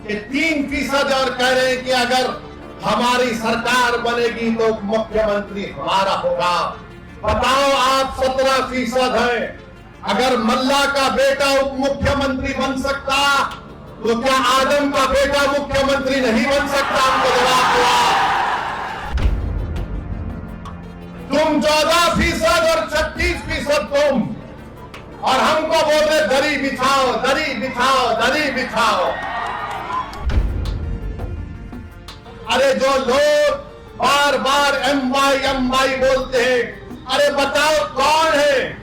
कि 3% और कह रहे हैं कि अगर हमारी सरकार बनेगी तो मुख्यमंत्री हमारा होगा। बताओ, आप 17% हैं। अगर मल्ला का बेटा उप मुख्यमंत्री बन सकता तो क्या आदम का बेटा मुख्यमंत्री नहीं बन सकता? हमको जवाब दो। तुम 14% और 36% तुम, और हमको बोल रहे दरी बिछाओ, दरी बिछाओ, दरी बिछाओ। अरे जो लोग बार बार एमवाई बोलते हैं, अरे बताओ कौन है?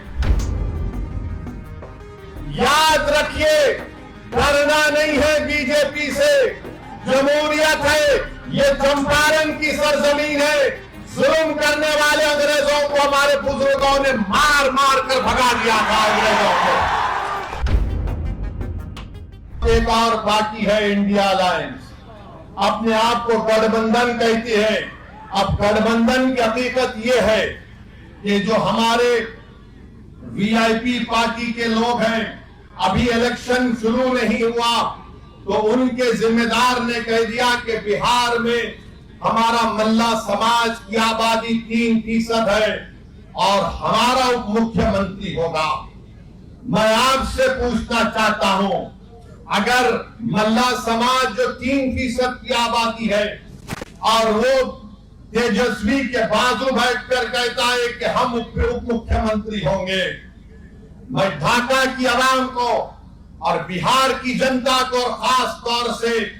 याद रखिए, डरना नहीं है बीजेपी से। जमहूरियत है, ये चंपारण की सरजमीन है। जुल्म करने वाले अंग्रेजों को हमारे बुजुर्गों ने मार मार कर भगा दिया था अंग्रेजों को। एक और बाकी है इंडिया अलायंस। अपने आप को गठबंधन कहती है। अब गठबंधन की हकीकत यह है कि जो हमारे वीआईपी पार्टी के लोग हैं, अभी इलेक्शन शुरू नहीं हुआ तो उनके जिम्मेदार ने कह दिया कि बिहार में हमारा मल्ला समाज की आबादी 3% है और हमारा उप मुख्यमंत्री होगा। मैं आपसे पूछना चाहता हूं, अगर मल्ला समाज जो 3% की आबादी है और वो तेजस्वी के बाजू बैठकर कहता है कि हम उप मुख्यमंत्री होंगे, मैं ढाका की आवाम को और बिहार की जनता को खास तौर से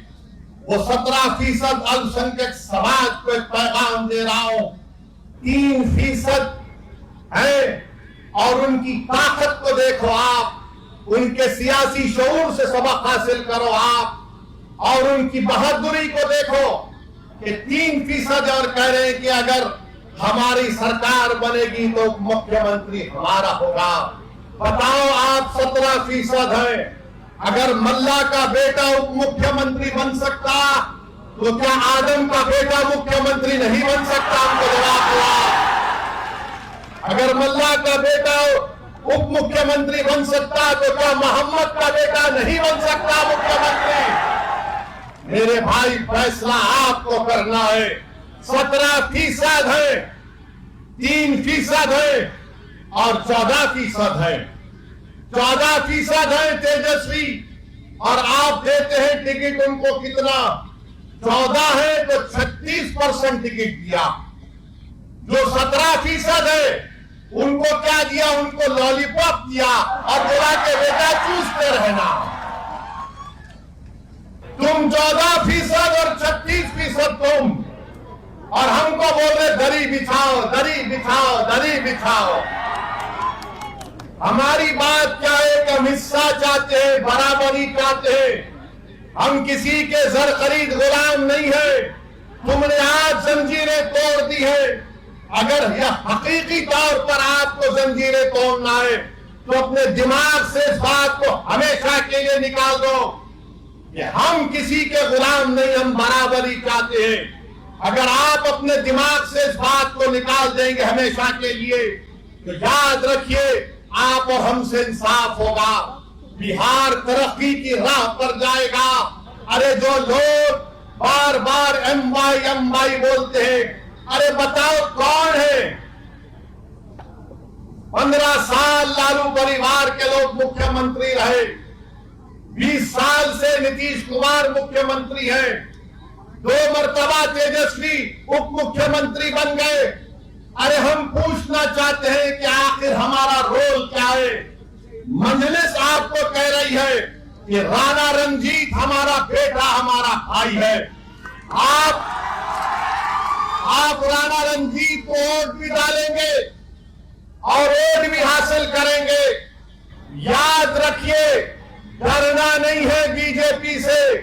वो 17% अल्पसंख्यक समाज को एक पैगाम दे रहा हूं। 3% है और उनकी ताकत को देखो आप, उनके सियासी शऊर से सबक हासिल करो आप, और उनकी बहादुरी को देखो कि 3% और कह रहे हैं कि अगर हमारी सरकार बनेगी तो मुख्यमंत्री हमारा होगा। बताओ, आप 17% हैं। अगर मल्ला का बेटा उप मुख्यमंत्री बन सकता तो क्या आदम का बेटा मुख्यमंत्री नहीं बन सकता? हमको जवाब दो। अगर मल्ला का बेटा उप मुख्यमंत्री बन सकता तो क्या मोहम्मद का बेटा नहीं बन सकता मुख्यमंत्री? मेरे भाई, फैसला आपको करना है। 17% है, 3% है और 14% है। 14% है तेजस्वी और आप देते हैं टिकट उनको कितना? 14 है तो 36% टिकट दिया। जो 17% है उनको क्या दिया? उनको लॉलीपॉप दिया और बोला के बेटा चूसते रहना। तुम 14% और 36% तुम, और हमको बोल रहे दरी बिछाओ, दरी बिछाओ, दरी बिछाओ। हमारी बात क्या है कि हम हिस्सा चाहते हैं, बराबरी चाहते हैं। हम किसी के जर खरीद गुलाम नहीं है। तुमने आज जंजीरें तोड़ दी है। अगर यह हकीकी तौर पर आपको जंजीरें तोड़ना है तो अपने दिमाग से इस बात को हमेशा के लिए निकाल दो कि हम किसी के गुलाम नहीं, हम बराबरी चाहते हैं। अगर आप अपने दिमाग से इस बात को निकाल देंगे हमेशा के लिए तो याद रखिए, आप और हमसे इंसाफ होगा। बिहार तरक्की की राह पर जाएगा। अरे जो लोग बार बार एमवाई बोलते हैं, अरे बताओ कौन है? 15 साल लालू परिवार के लोग मुख्यमंत्री रहे। 20 साल से नीतीश कुमार मुख्यमंत्री हैं। 2 मर्तबा तेजस्वी उप मुख्यमंत्री बन गए। अरे हम पूछना चाहते हैं कि आखिर हमारा रोल क्या है? मजलिस आपको कह रही है कि राणा रंजीत हमारा बेटा, हमारा भाई है। आप राणा रंजीत को वोट भी डालेंगे और वोट भी हासिल करेंगे। याद रखिए, डरना नहीं है बीजेपी से।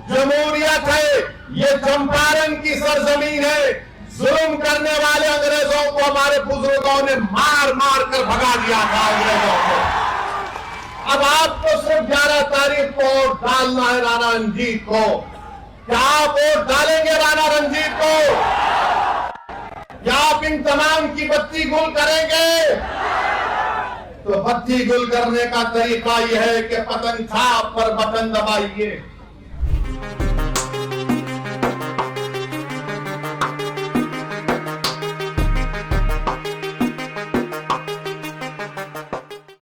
जमहूरियत है, ये चंपारण की सरजमीन है। जुल्म करने वाले अंग्रेजों को हमारे बुजुर्गों ने मार मार कर भगा दिया था अंग्रेजों को। अब आपको सिर्फ 11 तारीख को वोट डालना है राणा रंजीत को। क्या आप वोट डालेंगे राणा रंजीत को? क्या आप इन तमाम की बत्ती गुल करेंगे? तो बत्ती गुल करने का तरीका यह है कि पतंग छाप पर बटन दबाइए।